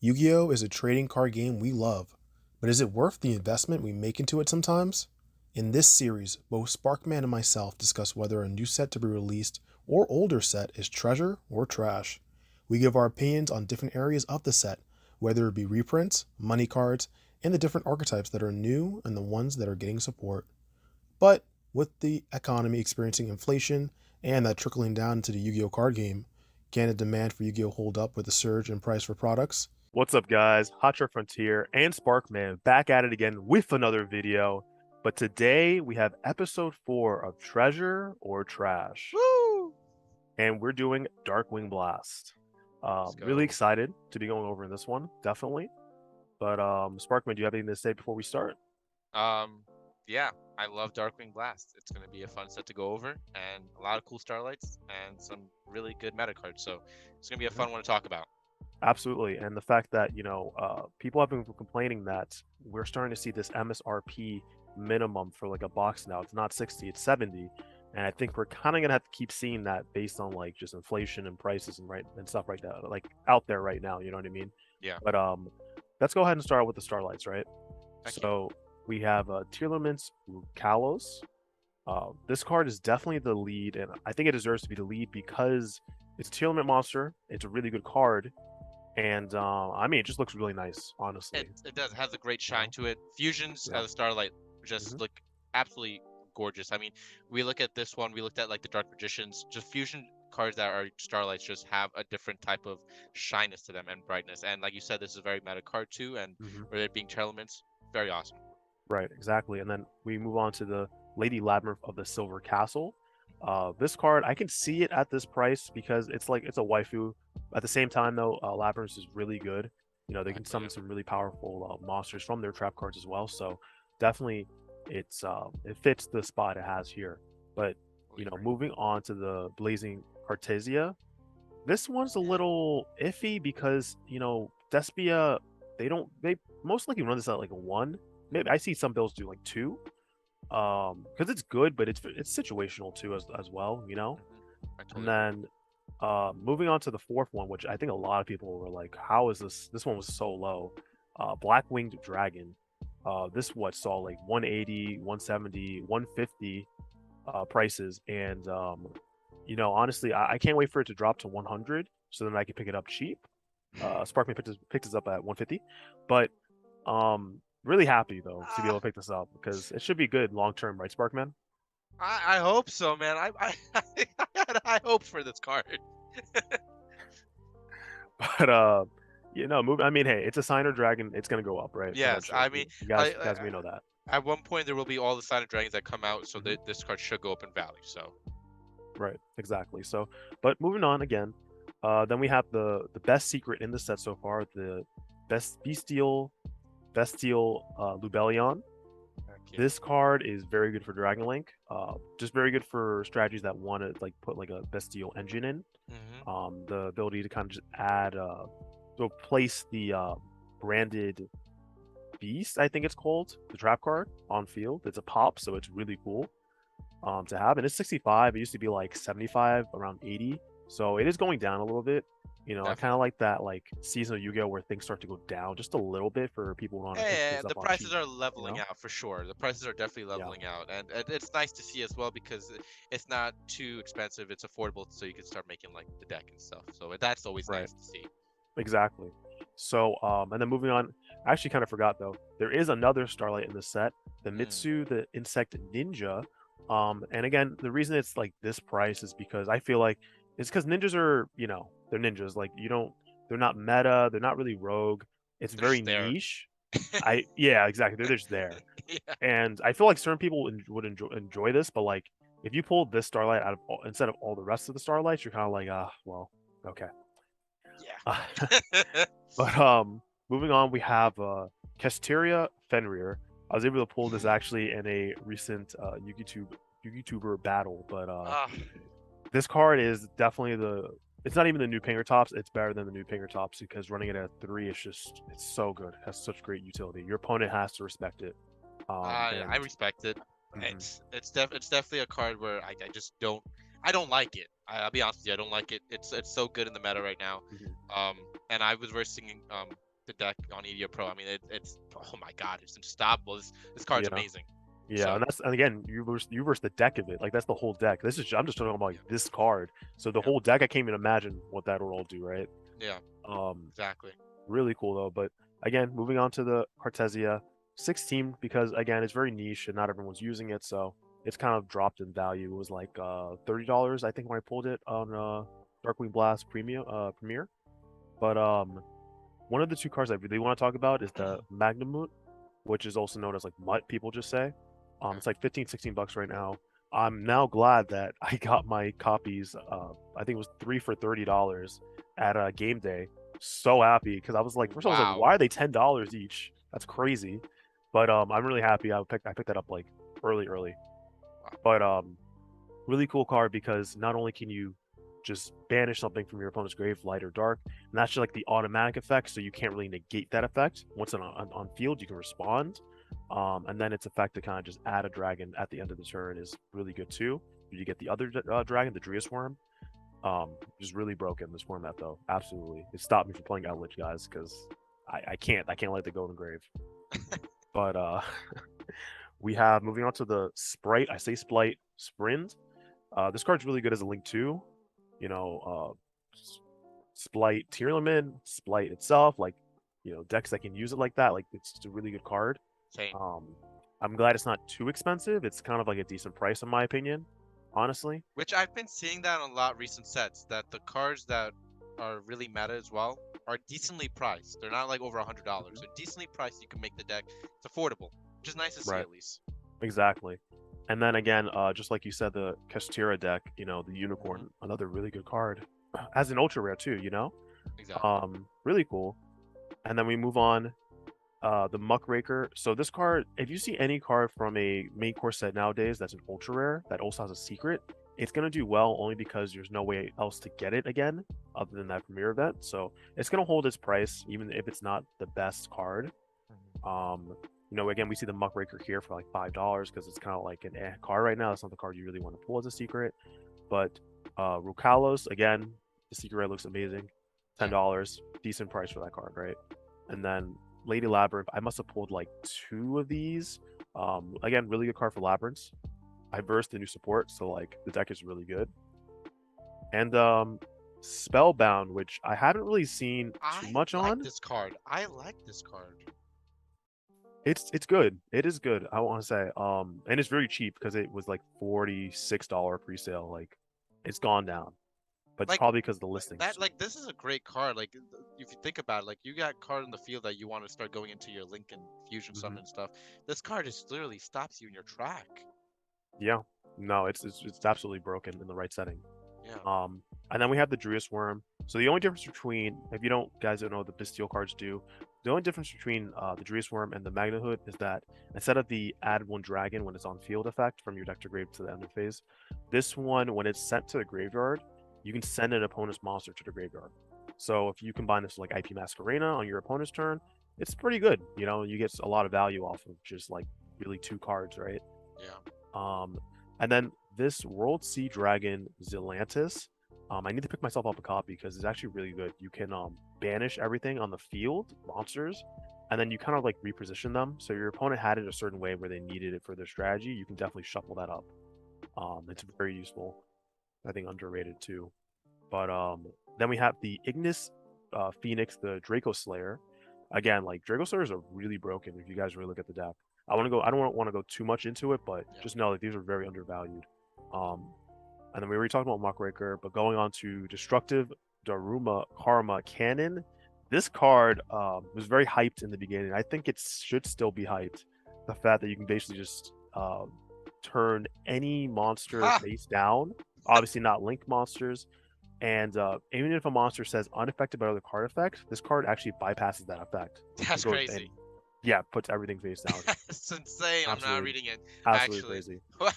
Yu-Gi-Oh is a trading card game we love, but is it worth the investment we make into it sometimes? In this series, both Sparkman and myself discuss whether a new set to be released or older set is treasure or trash. We give our opinions on different areas of the set, whether it be reprints, money cards, and the different archetypes that are new and the ones that are getting support. But with the economy experiencing inflation and that trickling down into the Yu-Gi-Oh card game, can the demand for Yu-Gi-Oh hold up with the surge in price for products? What's up, guys? Hotshotfrontier and Sparkman back at it again with another video. But today we have episode 4 of Treasure or Trash, Woo! and we're doing Darkwing Blast. Let's Really go. excited to be going over in this one, definitely. But Sparkman, do you have anything to say before we start? Um, yeah, I love Darkwing Blast. It's gonna be a fun set to go over, and a lot of cool starlights and some really good meta cards. So it's gonna be a fun one to talk about. Absolutely, and the fact that people have been complaining that we're starting to see this MSRP minimum for like a box now. It's not 60, it's 70, and I think we're kind of gonna have to keep seeing that based on like just inflation and prices and stuff like that, like out there right now. You know what I mean? Yeah. But let's go ahead and start with the starlights, right? Heck yeah. So we have Tearlament's Kalos. This card is definitely the lead, and I think it deserves to be the lead because it's a Tearlament monster. It's a really good card, and I mean, it just looks really nice, honestly. It does has a great You know? shine to it. Fusions Yeah. as a starlight just Mhm. look absolutely gorgeous. I mean, we look at this one. We looked at like the Dark Magicians. Just fusion cards that are starlights just have a different type of shyness to them and brightness. And like you said, this is a very meta card too. And Mhm. with it being Telements, very awesome. Right, exactly. And then we move on to the Lady Labyrinth of the Silver Castle. This card, I can see it at this price because it's a waifu. At the same time, though, Labyrinth is really good. You know, they can summon some really powerful monsters from their trap cards as well. So definitely, it fits the spot it has here. But Totally agree. moving on to the Blazing Cartesia, this one's a little iffy because Despia, they most likely run this at like a one. Maybe I see some builds do like two, because it's good, but it's situational too as well, you know. I And totally agree. then moving on to the fourth one, which I think a lot of people were like, how is this one was so low? Black Winged Dragon. This what saw like 180, 170, 150 prices, and honestly, I can't wait for it to drop to 100 so then I can pick it up cheap. Sparkman picked this up at 150, but really happy though to be able Ah, to pick this up because it should be good long term, right, Sparkman? I hope so, man. I had high hopes for this card. But move. I mean, hey, it's a signer dragon. It's gonna go up, right? Yes, Eventually. I mean, You I, guys may know that, at one point there will be all the Sign of Dragons that come out, so hmm this card should go up in value. So right? Exactly. So, but moving on again, then we have the best secret in the set so far, the bestial Lubellion. heck yeah. This card is very good for Dragon Link. Just very good for strategies that want to like put like a bestial engine in. Hmm. The ability to kind of just add, so place the branded beast, I think it's called, the trap card on field. It's a pop, so it's really cool to have. And it's 65. It used to be like 75, around 80. So it is going down a little bit. I kind of Definitely. like that like season of Yu-Gi-Oh where things start to go down just a little bit for people who want to pick Yeah, things the up on prices cheap. are You leveling know? out for sure. The prices are definitely Yeah. leveling out, and it's nice to see as well because it's not too expensive. It's affordable, so you can start making like the deck and stuff. So that's always Right. nice to see. Exactly. So, and then moving on, I actually kind of forgot though. There is another Starlight in the set, the Mm, Mitsu, the Insect Ninja. And again, the reason it's like this price is because I feel like it's because ninjas are, they're ninjas. Like they're not meta, they're not really rogue. It's they're very just there. niche. Yeah, exactly. They're just there, Yeah. and I feel like certain people would enjoy this, but like if you pulled this Starlight out of instead of all the rest of the Starlights, you're kind of like, well, okay. Yeah. But moving on, we have Casteria Fenrir. I was able to pull this actually in a recent YouTuber battle, but Ah, this card is definitely the. It's not even the new Pinger Tops. It's better than the new Pinger Tops because running it at 3 is it's so good. It has such great utility. Your opponent has to respect it. I And respect it. mhm, It's definitely a card where I just don't like it. I'll be honest with you, I don't like it. It's so good in the meta right now. mhm, And I was versing the deck on Yugioh Pro. I mean, it's oh my god, it's unstoppable. This card's Yeah. amazing. Yeah, So- and again, you verse the deck of it. Like that's the whole deck. I'm just talking about like, this card. So the Yeah. whole deck, I can't even imagine what that will all do, right? Yeah, exactly. Really cool though. But again, moving on to the Cartesia 16, because again, it's very niche and not everyone's using it, so it's kind of dropped in value. It was like $30, I think, when I pulled it on Darkwing Blast Premier. But one of the two cards I really want to talk about is the Magnamut, which is also known as like Mutt, people just say. It's like 15, 16 bucks right now. I'm now glad that I got my copies. I think it was 3 for $30 at game day. So happy because I was like, first I was like, Wow. why are they $10 each? That's crazy. But I'm really happy. I picked that up like early. But really cool card because not only can you just banish something from your opponent's grave, light or dark, and that's just like the automatic effect, so you can't really negate that effect. Once on field, you can respond, and then its effect to kind of just add a dragon at the end of the turn is really good too. You get the other dragon, the Drius Worm, just really broken this format though. Absolutely, it stopped me from playing Outlich, guys, because I can't let it go in the grave. But we have moving on to the Sprite. I say Sprint. This card's really good as a link too. You know, Splite Tearlaman, Splite itself, like, decks that can use it like that. Like, it's just a really good card. Same. I'm glad it's not too expensive. It's kind of like a decent price in my opinion, honestly. Which I've been seeing that on a lot of recent sets, that the cards that are really meta as well are decently priced. They're not like over $100. They're decently priced. You can make the deck. It's affordable, which is nice to see Right. at least. Exactly. And then again, just like you said, the Kastira deck, the Unicorn, another really good card. As an ultra rare too, Exactly. really cool. And then we move on, the Muckraker. So this card, if you see any card from a main core set nowadays that's an ultra rare that also has a secret, it's gonna do well only because there's no way else to get it again other than that premiere event. So it's gonna hold its price even if it's not the best card. Again, we see the Muckraker here for like $5 because it's kind of like an card right now. It's not the card you really want to pull as a secret. But Rukalos, again, the secret rare looks amazing. $10, decent price for that card, right? And then Lady Labyrinth, I must have pulled like 2 of these. Again, really good card for Labyrinths. I versed the new support, so like the deck is really good. And Spellbound, which I haven't really seen too much on. This card. I like this card. It's good. It is good. I want to say. And it's very cheap because it was like $46 pre-sale. Like, it's gone down, but it's probably because the listings. This is a great card. Like, if you think about it, like you got card in the field that you want to start going into your Lincoln fusion summon and stuff. This card just literally stops you in your track. Yeah. No, it's absolutely broken in the right setting. Yeah. And then we have the Drius Worm. So the only difference between, if you guys don't know what the Bastille cards do, the only difference between the Drius Worm and the Magna Hood is that instead of the add 1 dragon when it's on field effect from your deck to grave to the end of phase, this one, when it's sent to the graveyard, you can send an opponent's monster to the graveyard. So if you combine this with like IP Masquerena on your opponent's turn, it's pretty good. You get a lot of value off of just like really 2 cards, right? Yeah. And then this World Sea Dragon Zelantis, I need to pick myself up a copy because it's actually really good. You can banish everything on the field, monsters, and then you kind of like reposition them. So your opponent had it a certain way where they needed it for their strategy. You can definitely shuffle that up. It's very useful. I think underrated too. But then we have the Ignis Phoenix, the Draco Slayer. Again, like Draco Slayers are really broken if you guys really look at the deck. I don't want to go too much into it, but just know that these are very undervalued. And then we already talked about Muckraker, but going on to Destructive Daruma Karma Cannon. This card was very hyped in the beginning. I think it should still be hyped. The fact that you can basically just turn any monster face down, obviously not link monsters, and even if a monster says unaffected by other card effects, this card actually bypasses that effect. That's crazy. Yeah, puts everything face down. That's insane. I'm not reading it. Absolutely crazy. Wow.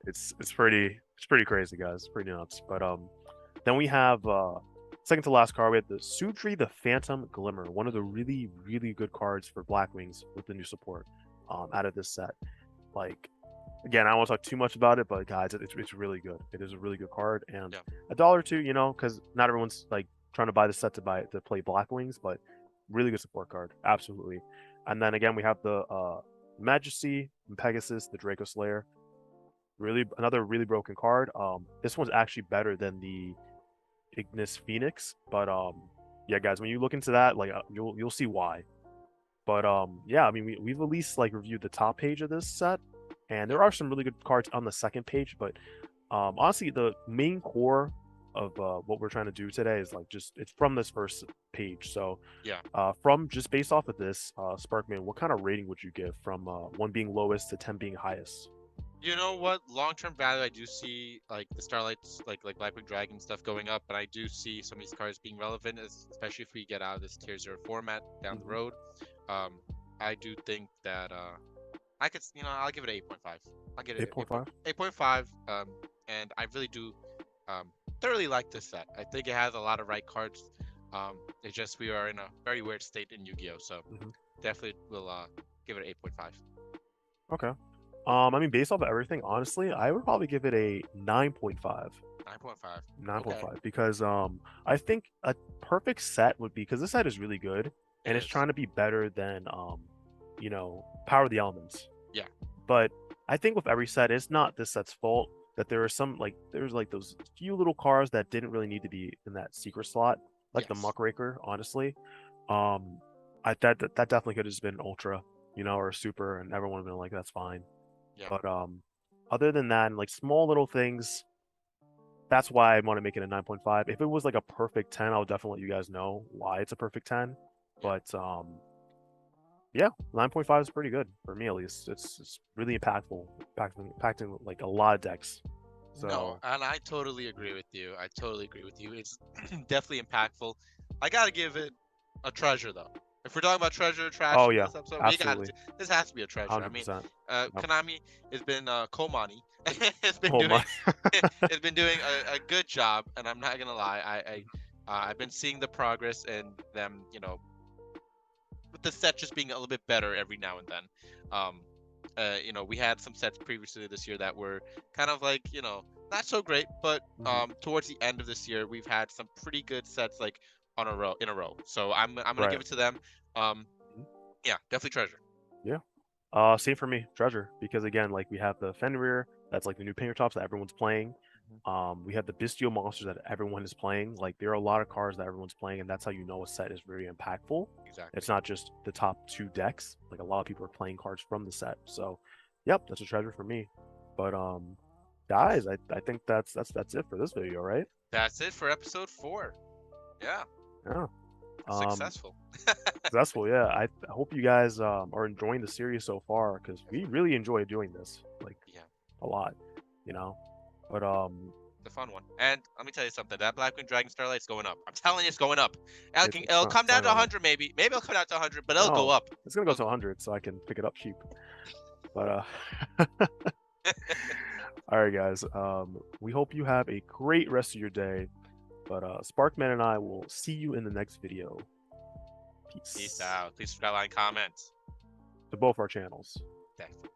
It's pretty crazy, guys. It's pretty nuts. But then we have second to last card. We have the Sutri the Phantom Glimmer, one of the really good cards for Blackwings with the new support out of this set. Like, again, I don't want to talk too much about it, but guys, it's really good. It is a really good card, and $1 or $2, because not everyone's like trying to buy the set to play Blackwings, but Really good support card, absolutely. And then again, we have the Majesty, Pegasus, the Draco Slayer. Really, another really broken card. This one's actually better than the Ignis Phoenix, but yeah, guys, when you look into that, like you'll see why. But yeah, I mean, we've at least like reviewed the top page of this set, and there are some really good cards on the second page. But honestly, the main core of what we're trying to do today is like just it's from this first page. So Yeah. from just based off of this, Sparkman, what kind of rating would you give from 1 being lowest to 10 being highest? You know what? Long-term value, I do see like the Starlights, like Blackwing Dragon stuff going up, but I do see some of these cards being relevant, especially if we get out of this tier 0 format down the road. I do think that I could, I'll give it an 8.5. I'll give it 8.5. 8.5. And I really do thoroughly like this set. I think it has a lot of right cards. It's just we are in a very weird state in Yu-Gi-Oh, so definitely will give it an 8.5. Okay. I mean, based off of everything, honestly, I would probably give it a 9.5. 9.5. 9.5 because I think a perfect set would be because this set is really good and it's trying to be better than Power of the Elements. Yeah. But I think with every set, it's not this set's fault that there are some there's like those few little cards that didn't really need to be in that secret slot, like the Muckraker, honestly. That definitely could have just been an ultra, or a super, and everyone would have been like, that's fine. Yeah. But other than that, and like small little things, that's why I want to make it a 9.5. If it was like a perfect 10, I'll definitely let you guys know why it's a perfect 10. But yeah, 9.5 is pretty good for me at least. It's really impactful, impacting like a lot of decks. So No, and I totally agree with you. It's definitely impactful. I gotta give it a treasure though. If we're talking about treasure trash Oh in yeah, this episode, absolutely. this has to be a treasure. 100%. I mean, Yep. Konami has been Komani has been Oh doing my. has been doing a good job, and I'm not gonna lie, I've been seeing the progress and them, with the set just being a little bit better every now and then. We had some sets previously this year that were kind of like, not so great, but towards the end of this year, we've had some pretty good sets like in a row. So I'm gonna give it to them. Yeah, definitely treasure. Yeah. Same for me, treasure, because again, like we have the Fenrir, that's like the new painter tops that everyone's playing. We have the Bestial monsters that everyone is playing. Like there are a lot of cards that everyone's playing, and that's how you know a set is very impactful. Exactly. It's not just the top 2 decks. Like a lot of people are playing cards from the set. So, yep, that's a treasure for me. But guys, I think that's it for this video, right? That's it for episode 4. Yeah. Yeah. Successful. Successful, yeah. I hope you guys are enjoying the series so far because we really enjoy doing this, like a lot, But the fun one. And let me tell you something. That Blackwing Dragon Starlight's going up. I'm telling you, it's going up. It'll come down to 100, maybe. Maybe it'll come down to 100, but it'll go up. It's gonna go to 100, so I can pick it up cheap. But all right, guys. We hope you have a great rest of your day. But Sparkman and I will see you in the next video. Peace. Peace out. Please subscribe, like, comment. To both our channels. Definitely.